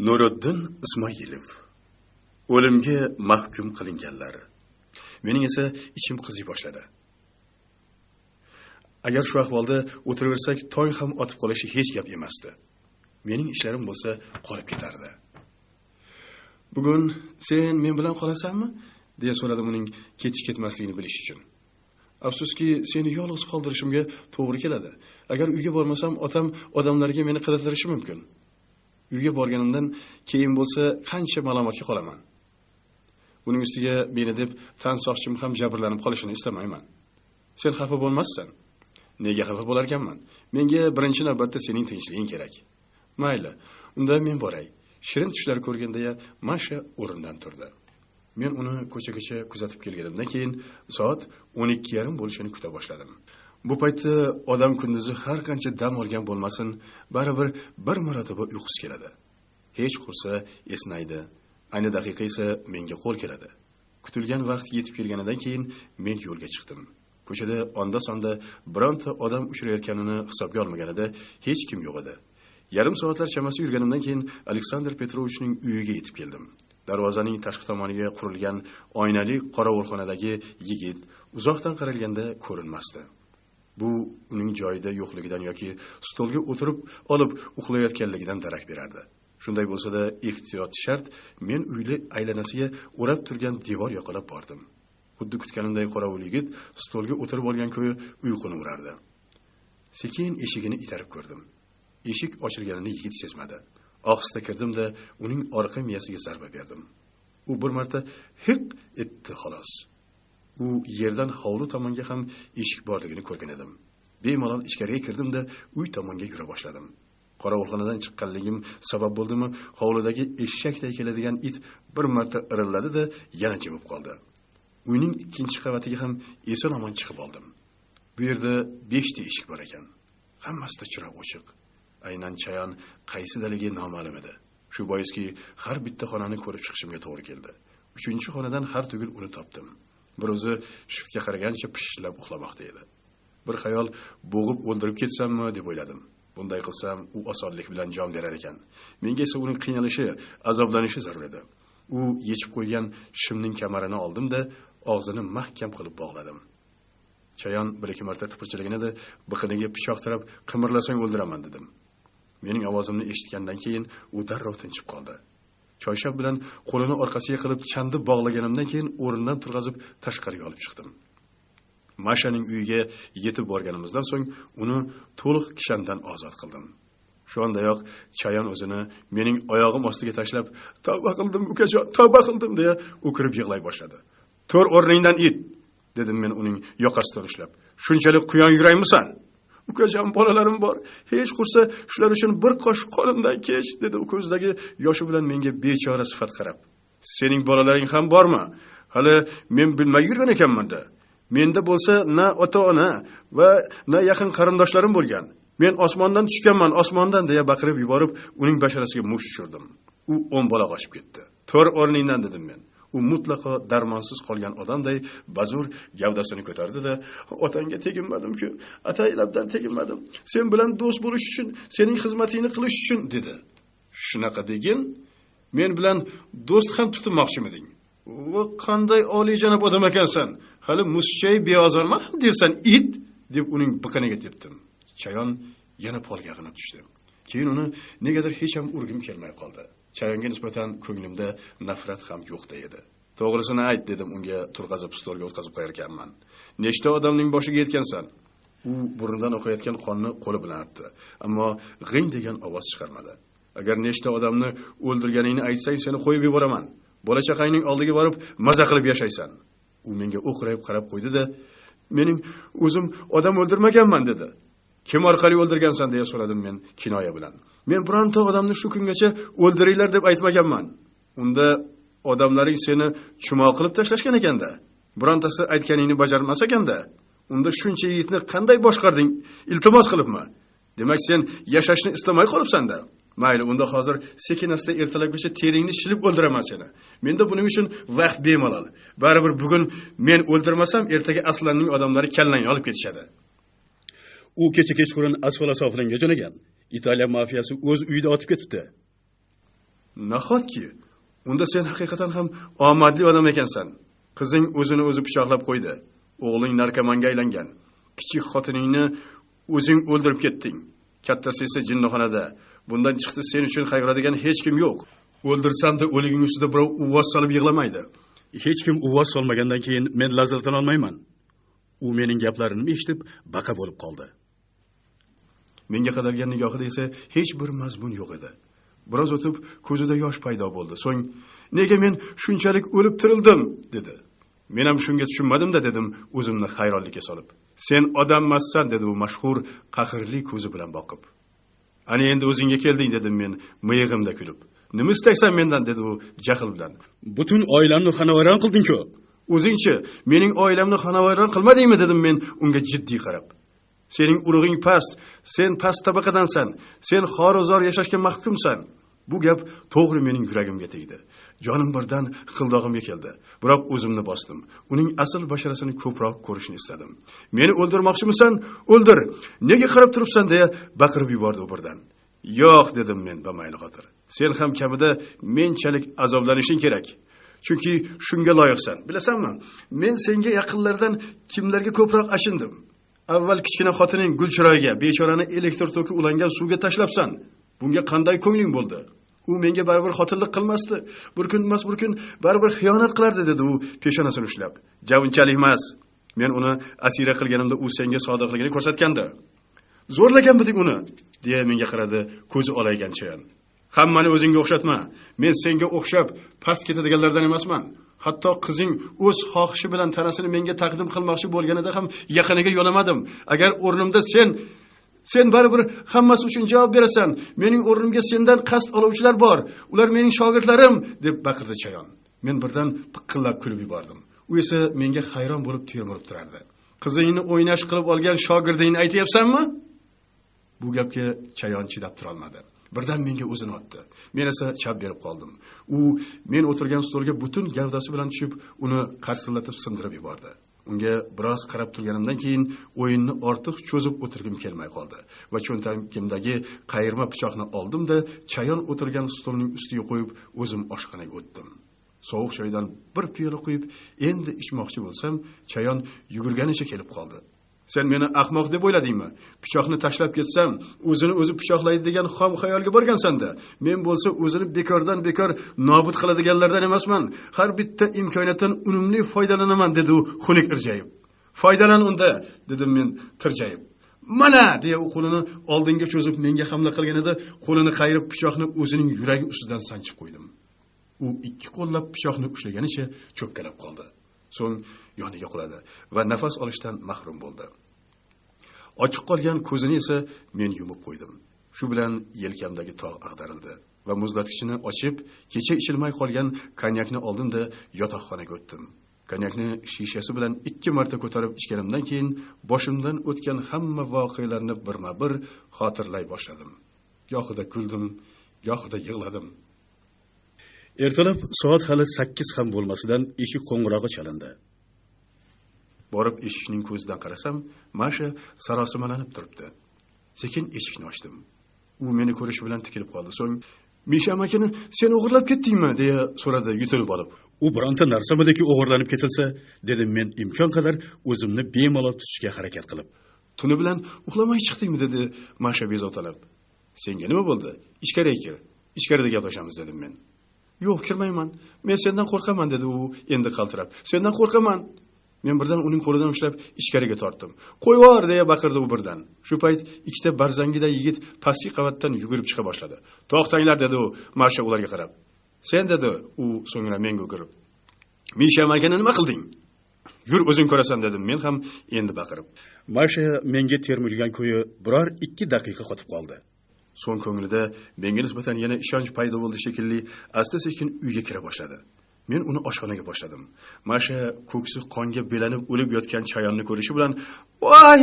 Nuriddin Ismoilov. O'limga mahkum qilinganlar. Mening esa ichim qiziy boshladi. Agar shu ahvolda o'tiraversak, tong ham otib qolishi hech gap emasdi. Mening ishlarim bo'lsa qolib ketardi. Bugun sen men bilan qolasanmi? deya so'radim uning ketish-ketmasligini bilish uchun. Afsuski, seni yolg'iz qoldirishimga to'g'ri keladi. Agar uyga bormasam, otam odamlarga meni qidirtirishi mumkin. Uyga borganimdan keyin bo'lsa, qancha malomatga qolaman. Buning ustiga meni deb tan soqchim ham jabrlanib qolishini istamayman. Sen xafa bo'lmassan. Nega xafa bo'lar ekanman? Menga birinchi navbatda sening tinchliging kerak. Mayli, unda men boray. Shirin tushlar ko'rganda Masha o'rnidan turdi. Men uni ko'chagacha kuzatib kelganimdan keyin soat 12:30 bo'lishini kuta boshladim. Bu paytda odam kunduzi har qancha dam olgan bo'lmasin, baribir bir marotaba uyqusi keladi. Hech qursa esnaydi. Ayni daqiqa esa menga qo'l keladi. Kutilgan vaqt yetib kelganidan keyin men yo'lga chiqdim. Ko'chada onda-sonda bironta odam uchrayotganini hisobga olmaganida hech kim yo'q edi. Yarim soatlar chamasi yurganimdan keyin Aleksandr Petrovichning uyiga yetib keldim. Darvozaning tashqi tomoniga qurilgan oynali qorovulxonadagi yigit uzoqdan qaralganda ko'rinmasdi. Bu uning joyida yo'qligidan yoki stolga o'tirib olib uxlayotganligidan darak berardi. Shunday bo'lsa-da, ehtiyot shart, men uyli aylanasiga o'rab turgan devor yoqalab bordim. Xuddi kutganimday qorovul yigit stolga o'tirib olgan ko'yi uyquni urardi. Sekin eshigini itarib ko'rdim. Eshik ochilganini yigit sezmadi. Ohista kirdim-da, uning orqa miyasiga zarba berdim. U bir marta hiq etdi xolos. U yerdan hovli tomonga ham eshik borligini ko'rgan edim. Bemalol ichkariga kirdim-da, uy tomonga yura boshladim. Qorovulxonadan chiqqanligim sabab bo'ldimi, hovlidagi eshakday keladigan it bir marta irilladi-da, yana jimib qoldi. Uyning ikkinchi qavatiga ham eson-omon chiqib oldim. Bu yerda 5 ta eshik bor ekan. Hammasida chiroq o'chiq. Aynan chayon qaysidaligi noma'lum edi. Shu boiski har bitta xonani ko'rib chiqishimga to'g'ri keldi. 3-xonadan har tugul uni topdim. Bir o'zi shiftga qaragancha pishillab uxlamoqda edi. Bir xayol bo'g'ib o'ldirib ketsammi deb o'yladim. Bunday qilsam, u osonlik bilan jon berar ekan. Menga esa uning qiynalishi, azoblanishi zarur edi. U yechib qo'ygan shimning kamarini oldim-da, og'zini mahkam qilib bog'ladim. Chayon bir-ikki marta tipirchilaganida biqiniga pichoq tirab, qimirlasang o'ldiraman dedim. Mening ovozimni eshitgandan keyin u darrov tinchib qoldi. Choyshab bilan qo'lini orqasiga qilib chandib bog'laganimdan keyin o'rnidan turg'azib tashqariga olib chiqdim. Mashaning uyiga yetib borganimizdan so'ng uni to'liq kishandan ozod qildim. Shu ondayoq chayon o'zini mening oyog'im ostiga tashlab, "Tavba qildim, ukajon, tavba qildim" deya o'kirib yig'lay boshladi. "Tur o'rningdan it", dedim men uning yoqasidan ushlab. "Shunchalik quyon yuraymisan? Ukajon, bolalarim bor. Hech qursa shular uchun bir qoshiq qonimdan kech", dedi u ko'zdagi yoshi bilan menga bechora sifat qarab. "Sening bolalaring ham bormi? Hali men bilmay yurgan ekanman-da. Menda bo'lsa na ota-ona va na yaqin qarindoshlarim bo'lgan. Men osmondan tushganman, osmondan" deya baqirib yuborib, uning basharasiga mush tushirdim. U o'mbaloq oshib ketdi. "Tur o'rningdan", dedim men. U mutlaqo darmonsiz qolgan odamday bazur gavdasini ko'tardi-da, "Otangga teginmadim-ku, ataylabdan teginmadim. Sen bilan do'st bo'lish uchun, sening xizmatingni qilish uchun", dedi. "Shunaqa degin? Men bilan do'st ham tutinmoqchimiding? Va qanday oliyjanob odam ekansan? Hali muschay beozorman dersan, it", deb uning biqiniga tepdim. Chayon yana polga ag'inib tushdi. Keyin uni negadir hech ham urgim kelmay qoldi. Chayonga nisbatan ko'nglimda nafrat ham yo'qda edi. "To'g'risini ayt", dedim unga turg'azib stolga o'tkazib qo'yar ekanman. "Nechta odamning boshiga yetgansan?" U burnidan oqayotgan qonni qo'li bilan artdi, ammo g'ing degan ovoz chiqarmadi. "Agar nechta odamni o'ldirganingni aytsang, seni qo'yib yuboraman. Bola chaqangning oldiga borib maza qilib yashaysan." U menga o'qrayib qarab qo'ydi-da, "Mening o'zim odam o'ldirmaganman", dedi. "Kim orqali o'ldirgansan?" deya so'radim men kinoya bilan. "Men bironta odamni shu kungacha o'ldiringlar deb aytmaganman. Unda odamlaring seni chumoq qilib tashlashgan ekanda. Birontasi aytganingni bajarmas ekanda. Unda shuncha yigitni qanday boshqarding? Iltimos qilibmi? Demak, sen yashashni istamay qolibsan-da. Mayli, unda hozir sekin-asta ertalabgacha teringni shilib o'ldiraman seni. Menda buning uchun vaqt bemalol. Baribir bugun men o'ldirmasam, ertaga Aslanning odamlari kallangni olib ketishadi." U kecha kechqurun Asfala sohiliga jo'nagan. Italiya mafiyasi o'z uyida otib ketibdi. Nahotki, unda sen haqiqatan ham omadli odam ekansan. Qizing o'zini o'zi pichoqlab qo'ydi. O'g'ling narkomonga aylangan. Kichik xotiningni o'zing o'ldirib ketding. Kattasi esa jinnixonada. Bundan chiqdi sen uchun qayg'uradigan hech kim yo'q. O'ldirsam-da o'liging ustida birov uvvos solib yig'lamaydi. Hech kim uvvos solmagandan keyin men lazzatlan olmayman. U mening gaplarimni eshitib baqa bo'lib qoldi. Menga qadalgan nigohida esa hech bir mazmun yo'q edi. Biroz o'tib ko'zida yosh paydo bo'ldi. So'ng nega men shunchalik o'lib tirildim dedi. Men ham shunga tushunmadim-da dedim o'zimni hayronlikka solib. Sen odammassan dedi u mashhur qahrli ko'zi bilan boqib. Ana endi o'zingga kelding dedim men miyig'imda kulib. Nima istaysan mendan dedi u jahl bilan. Butun oilamni xonavayron qilding-ku. O'zingchi mening oilamni xonavayron qilmadingmi dedim men unga jiddiy qarab. Sening urug'ing past, sen past tabaqadansan, sen xorozor yashashga mahkumsan. Bu gap to'g'ri mening yuragimga tegdi. Jonim birdan qildog'imga keldi. Biroq o'zimni bosdim. Uning asl basharasini ko'proq ko'rishni istadim. Meni o'ldirmoqchimisan? O'ldir. Nega qarab turibsan deya baqirib yubordi u birdan. Yo'q dedim men bamayli xotir. Sen ham kamida menchalik azoblanishing kerak. Chunki shunga loyiqsan. Bilasanmi? Men senga yaqinlardan kimlarga ko'proq ashindim. Avval kichkina xotining Gulchiroyga bechorani elektr toki ulangan suvga tashlabsan. Bunga qanday ko'ngling bo'ldi? U menga baribir xotinlik qilmasdi. Bir kun baribir xiyonat qilardi dedi u peshonasini ushlab. Javunchalik emas. Men uni asira qilganimda u senga sodiqligini ko'rsatgandi. Zo'rlaganmidik uni, deya menga qaradi ko'zi olaygan chayon. Hammani o'zingga o'xshatma. Men senga o'xshab past ketadiganlardan emasman. Hatto qizing o'z xohishi bilan tanasini menga taqdim qilmoqchi bo'lganida ham yaqiniga yo'lamadim. Agar o'rnimda sen baribir hammasi uchun javob berasan. Mening o'rnimga sendan qasd oluvchilar bor. Ular mening shogirdlarim deb baqirdi chayon. Men birdan piqillab kulib yubordim. U esa menga hayron bo'lib termilib turardi. Qizingni o'ynash qilib olgan shogirdingni aytayapsanmi? Bu gapga chayon chidab tura olmadi. Birdan menga o'zini otdi. Men esa chap berib qoldim. U men o'tirgan stolga butun gavdasi bilan tushib, uni qarsillatib sindirib yubordi. Unga biroz qarab turganimdan keyin o'yinni ortiq cho'zib o'tirgim kelmay qoldi va cho'ntagimdagi qayirma pichoqni oldim-da, chayon o'tirgan stolning ustiga qo'yib, o'zim oshxonaga o'tdim. Sovuq choydan bir piyola quyib, endi ichmoqchi bo'lsam, chayon yugurganicha kelib qoldi. Sen meni ahmoq deb o'yladingmi? Pichoqni tashlab ketsam, o'zini o'zi pichoqlaydi degan xom xayolga borgansan-da. Men bo'lsa o'zini bekordan bekor nobud qiladiganlardan emasman. Har bitta imkoniyatdan unumli foydalanaman dedi u xunuk irjayib. Foydalan unda, dedim men tirjayib. Mana deya u qo'lini oldinga cho'zib menga hamla qilganida, qo'lini qayirib pichoqni o'zining yuragi ustidan sanchib qo'ydim. U ikki qo'llab pichoqni ushlaganicha cho'kkalab qoldi. So'ng yoniga quladi va nafas olishdan mahrum bo'ldi. Ochiq qolgan ko'zini esa men yumib qo'ydim. Shu bilan yelkamdagi tog' ag'darildi va muzlatgichni ochib, kecha ichilmay qolgan konyakni oldim-da yotoqxonaga o'tdim. Konyakni shishasi bilan 2 marta ko'tarib ichganimdan keyin boshimdan o'tgan hamma voqealarni birma-bir xotirlay boshladim. Gohida kuldim, gohida yig'ladim. Ertalab soat hali 8 ham bo'lmasidan eshik qo'ng'irog'i chalindi. Borib eshikning ko'zidan qarasam, Masha sarosimalanib turibdi. Sekin eshikni ochdim. U meni ko'rish bilan tikilib qoldi. So'ng, "Misha amakini sen o'g'irlab ketdingmi?" deya so'radi yutilib olib. "U bironta narsamidagi o'g'irlanib ketilsa," dedim men imkon qadar o'zimni bemalol tutishga harakat qilib. "Tuni bilan uxlamay chiqdingmi?" dedi Masha bezovtalab. "Senga nima bo'ldi? Ichkariga kir. Ichkarida gaplashamiz," dedim men. "Yo'q, kirmayman. Men sendan qo'rqaman," dedi u endi qaltirab. "Sendan qo'rqaman." Men birdan uning qo'lidan ushlab ichkariga tortdim. "Qo'yvor!" deya baqirdi u birdan. Shu payt ikkita barzangida yigit pastki qavatdan yugurib chiqa boshladi. "To'xtanglar," dedi u Masha ularga qarab. "Sen," dedi u so'ngra menga o'girib. "Misha amakani nima qilding?" "Yur o'zing ko'rasan," dedim men ham endi baqirib. Masha menga termilgan ko'yi biror 2 daqiqa qotib qoldi. So'ng ko'nglida menga nisbatan yana ishonch paydo bo'ldi shekilli, asta-sekin uyga kira boshladi. Men uni oshxonaga boshladim. Masha ko'ksi qonga belanib o'lib yotgan chayonni ko'rishi bilan "Voy!"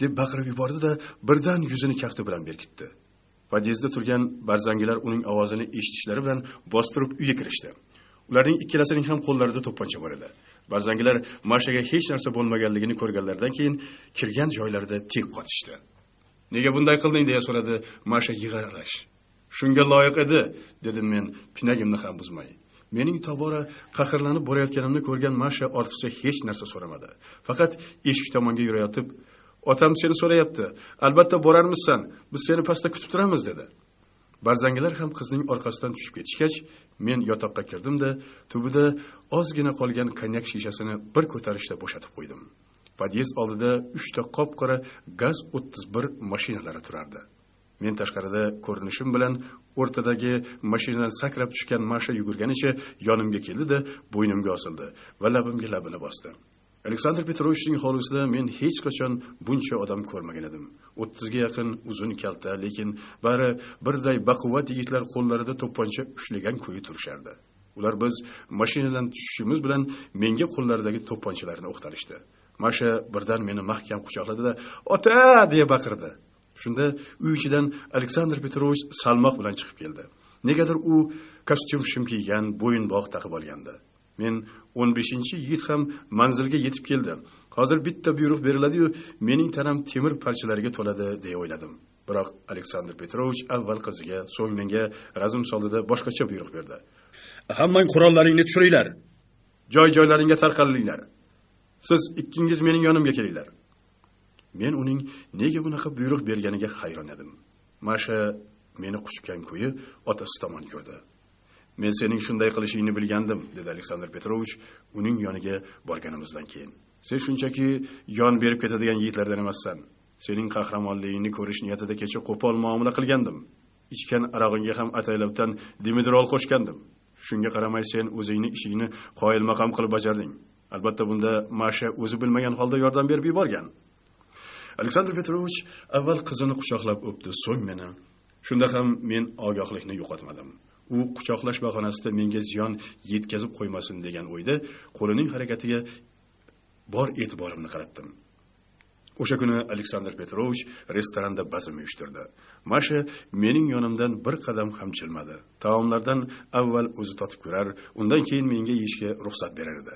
deb baqirib yubordi-da, birdan yuzini kafti bilan berkitdi. Podyezdda turgan barzangilar uning ovozini eshitishlari bilan bostirib uyga kirishdi. Ularning ikkalasining ham qo'llarida to'pponcha bor edi. Barzangilar Mashaga hech narsa bo'lmaganligini ko'rganlaridan keyin kirgan joylarida tek qotishdi. "Nega bunday qilding?" deya so'radi Masha yig'aralash. Shunga loyiq edi, dedim men pinagimni ham buzmay. Mening tobora qahrlanib borayotganimni ko'rgan Masha ortiqcha hech narsa so'ramadi. Faqat eshik tomonga yurayotib, "Otam seni so'rayapti. Albatta borarmisan. Biz seni pastda kutib turamiz" dedi. Barzangilar ham qizning orqasidan tushib ketishgach, men yotoqqa kirdim-da, tubida ozgina qolgan konyak shishasini bir ko'tarishda bo'shatib qo'ydim. Podyezd oldida 3 ta qop-qora GAZ 31 mashinalari turardi. Men tashqarida ko'rinishim bilan o'rtadagi mashinadan sakrab tushgan Masha yugurganicha yonimga keldi-da, bo'ynimga osildi va labimga labini bosdi. Aleksandr Petrovichning hovlisida men hech qachon buncha odam ko'rmagan edim. 30 ga yaqin uzun kalta, lekin bari birday baquvvat yigitlar qo'llarida to'pponcha ushlagan ko'yi turishardi. Ular biz mashinadan tushishimiz bilan menga qo'llaridagi to'pponchalarni o'qtalishdi. Masha birdan meni mahkam quchoqladi-da, "Ota!" deya baqirdi. Shunda uy ichidan Aleksandr Petrovich salmoq bilan chiqib keldi. Negadir u kostyum shim kiygan, bo'yinbog' taqib olgandi. Men 15-yigit ham manzilga yetib keldi. Hozir bitta buyruq beriladi-yu, mening tanam temir parchalariga to'ladi deya o'yladim. Biroq Aleksandr Petrovich avval qiziga, so'ng menga razm soldida boshqacha buyruq berdi. "Hammang qurollaringni tushiringlar. Joy-joylaringga tarqalinglar. Siz ikkingiz mening yonimga kelinglar." Men uning nega bunaqa buyruq berganiga hayron edim. Masha meni quchgan ko'yi otasi tomon yurdi. "Men sening shunday qilishingni bilgandim", dedi Aleksandr Petrovich uning yoniga borganimizdan keyin. "Sen shunchaki yon berib ketadigan yigitlardan emassan. Sening qahramonligingni ko'rish niyatida kecha qo'pol muomala qilgandim. Ichgan arog'ingga ham ataylabdan Dimidrol qo'shgandim. Shunga qaramay sen o'zingni ishingni qoyilmaqom qilib bajarding. Albatta bunda Masha o'zi bilmagan holda yordam berib yuborgan." Aleksandr Petrovich avval qizini quchoqlab o'pdi, so'ng meni. Shunda ham men ogohlikni yo'qotmadim. U quchoqlash bahonasida menga ziyon yetkazib qo'ymasin degan o'yda qo'lining harakatiga bor e'tiborimni qaratdim. O'sha kuni Aleksandr Petrovich restoranda bazm uyushtirdi. Masha mening yonimdan bir qadam ham jilmadi. Taomlardan avval o'zi totib ko'rar, undan keyin menga yeyishga ruxsat berar edi.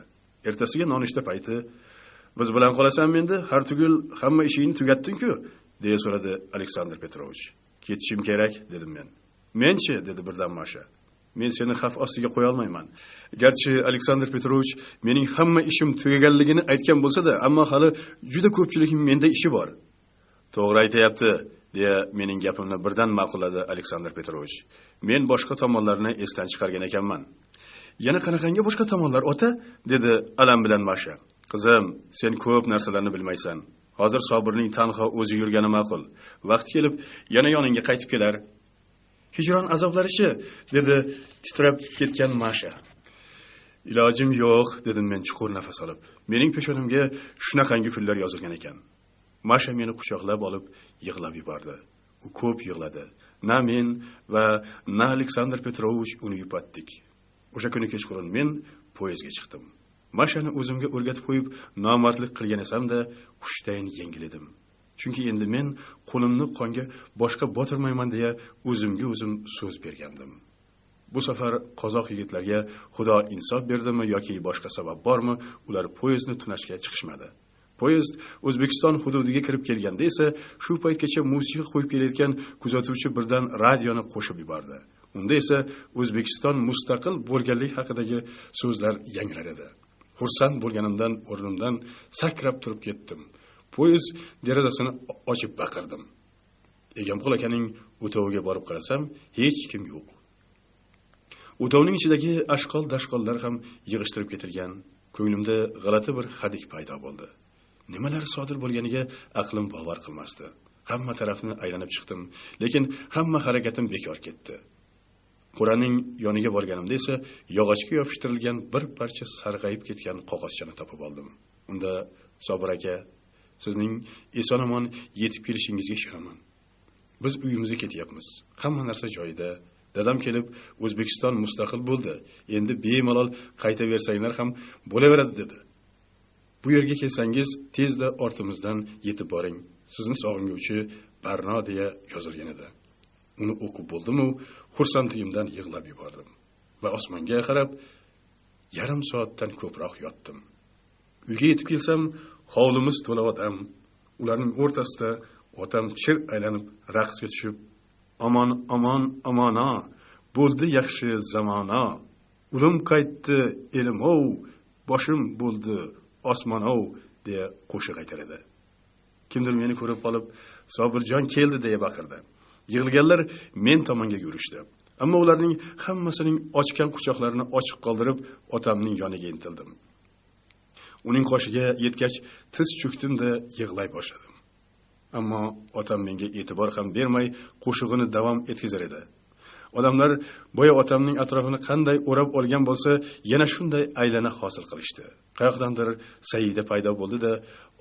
Ertasiga nonushta payti "Biz bilan qolasan menda, har tugul hamma ishingni tugatding-ku", deya so'radi Aleksandr Petrovich. "Ketishim kerak", dedim men. "Men-chi", dedi birdan Masha. "Men seni xavf ostiga qo'ya olmayman. Garchi Aleksandr Petrovich mening hamma ishim tugaganligini aytgan bo'lsa-da, ammo hali juda ko'pchilik menda ishi bor." "To'g'ri aytayapti", deya mening gapimni birdan ma'qulladi Aleksandr Petrovich. "Men boshqa tomonlarni esdan chiqargan ekanman." "Yana qanaqangi boshqa tomonlar, ota?" dedi alam bilan Masha. "Qizim, sen ko'p narsalarni bilmaysan. Hozir Sobirning tanho o'zi yurgani ma'qul. Vaqt kelib yana yoningga qaytib kelar." "Hijron azoblari-chi?" dedi titrab ketgan Masha. "Ilojim yo'q", dedim men chuqur nafas olib. "Mening peshonamga shunaqangi kunlar yozilgan ekan." Masha meni quchoqlab olib yig'lab yubordi. U ko'p yig'ladi. Na men va na Aleksandr Petrovich uni yupatdik. O'sha kuni kechqurun men poyezdga chiqdim. Mashani o'zimga o'rgatib qo'yib, nomardlik qilgan esam-da, qushdayin yengil edim. Chunki endi men qo'limni qonga boshqa botirmayman deya o'zimga o'zim so'z bergandim. Bu safar qozoq yigitlarga Xudo insof berdimi yoki boshqa sabab bormi, ular poyezdni tunashga chiqishmadi. Poyezd O'zbekiston hududiga kirib kelganda esa shu paytgacha musiqa qo'yib kelayotgan kuzatuvchi birdan radioni qo'shib yubordi. Unda esa O'zbekiston mustaqil bo'lganlik haqidagi so'zlar yangrar edi. Xursand bo'lganimdan o'rnimdan sakrab turib ketdim. Poyezd derazasini ochib baqirdim. Egamqul akaning o'toviga borib qarasam, hech kim yo'q. O'tovning ichidagi ashqol-dashqollar ham yig'ishtirib ketilgan. Ko'nglimda g'alati bir hadik paydo bo'ldi. Nimalar sodir bo'lganiga aqlim bovar qilmasdi. Hamma tarafni aylanib chiqdim, lekin hamma harakatim bekor ketdi. Quraning yoniga borganimda esa yog'ochga yopishtirilgan bir parcha sarg'ayib ketgan qog'ozchani topib oldim. Unda Sobir aka, sizning eson-omon yetib kelishingizga ishonaman. Biz uyimizga ketyapmiz. Hamma narsa joyida. Dadam kelib, O'zbekiston mustaqil bo'ldi. Endi bemalol qaytaversanglar ham bo'laveradi dedi. Bu yerga kelsangiz, tezda ortimizdan yetib boring. Sizni sog'inuvchi Barno deya yozilgan edi. Uni o'qib bo'ldim-u, xursandligimdan yig'lab yubordim va osmonga qarab yarim soatdan ko'proq yotdim. Uyga yetib kelsam, hovlimiz to'la odam. Ularning o'rtasida otam chir aylanib raqsga tushib, Aman, aman, amana, bo'ldi yaxshi zamona. Ulim qaytdi elim-ov, boshim bo'ldi osmon-ov, deya qo'shiq aytar edi. Kimdir meni ko'rib qolib, Sobirjon keldi deya baqirdi. Yig'ilganlar men tomonga yurishdi. Ammo ularning hammasining ochgan quchoqlarini ochiq qoldirib, otamning yoniga intildim. Uning qoshiga yetgach, tiz cho'kdim-da yig'lay boshladim. Ammo otam menga e'tibor ham bermay, qo'shig'ini davom etkazar edi. Odamlar boya otamning atrofini qanday o'rab olgan bo'lsa, yana shunday aylana hosil qilishdi. Qayoqdandir Saida paydo bo'ldi-da,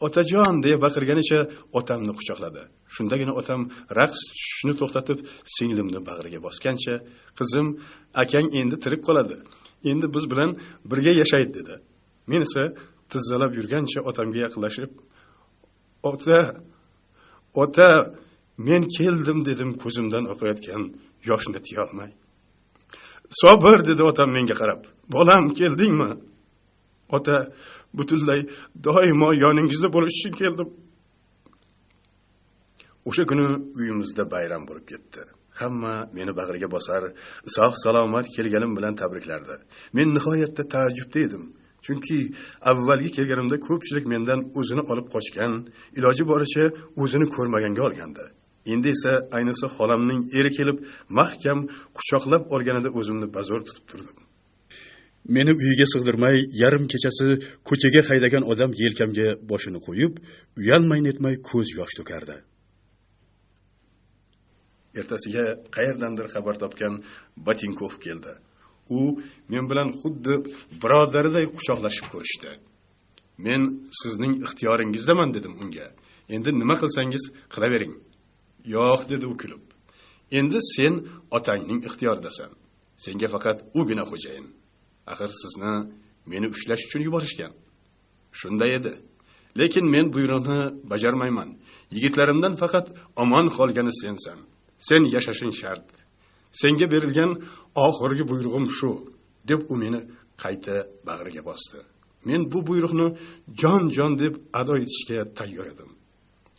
"Otajon!" deya baqirganicha otamni quchoqladi. Shundagina otam raqs tushishni to'xtatib, singlimni bag'riga bosgancha, "Qizim, akang endi tirik qoladi. Endi biz bilan birga yashaydi" dedi. Men esa tizzalab yurgancha otamga yaqinlashib, "Ota, men keldim" dedim ko'zimdan oqayotgan yoshni tiya olmay. "Sobir" dedi otam menga qarab. "Bolam, keldingmi?" "Ota, butunlay doimo yoningizda bo'lish uchun keldim." O'sha kuni uyimizda bayram bo'lib ketdi. Hamma meni bag'riga bosar, sog' salomat kelganim bilan tabriklardi. Men nihoyatda taajjubda edim. Chunki avvalgi kelganimda ko'pchilik mendan o'zini olib qochgan, iloji boricha o'zini ko'rmaganga olgandi. Endi esa ayniqsa xolamning eri kelib, mahkam quchoqlab olganida o'zimni bazo'r tutib turdim. Meni uyiga sig'dirmay, yarim kechasi ko'chaga haydagan odam yelkamga boshini qo'yib, uyalmay-netmay ko'z yosh to'kardi. Ertasiga qayerdandir xabar topgan Batinkov keldi. U men bilan xuddi birodariday quchoqlashib ko'rishdi. "Men sizning ixtiyoringizdaman" dedim unga. "Endi nima qilsangiz qilavering." "Yo'q" dedi u kulib. "Endi sen otangning ixtiyoridasan. Senga faqat ugina xo'jayin. Axir sizni meni ushlash uchun yuborishgan." Shunday edi. Lekin men buyruqni bajarmayman. Yigitlarimdan faqat omon qolgani sensan. Sen yashashing shart. Senga berilgan oxirgi buyrug'im shu, deb u meni qayta bag'riga bosdi. Men bu buyruqni jon deb ado etishga tayyor edim.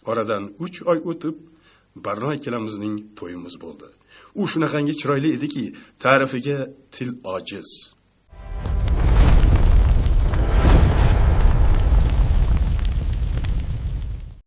Oradan 3 oy o'tib, Barno ikkalamizning to'yimiz bo'ldi. U shunaqangi chiroyli ediki, ta'rifiga til ojiz.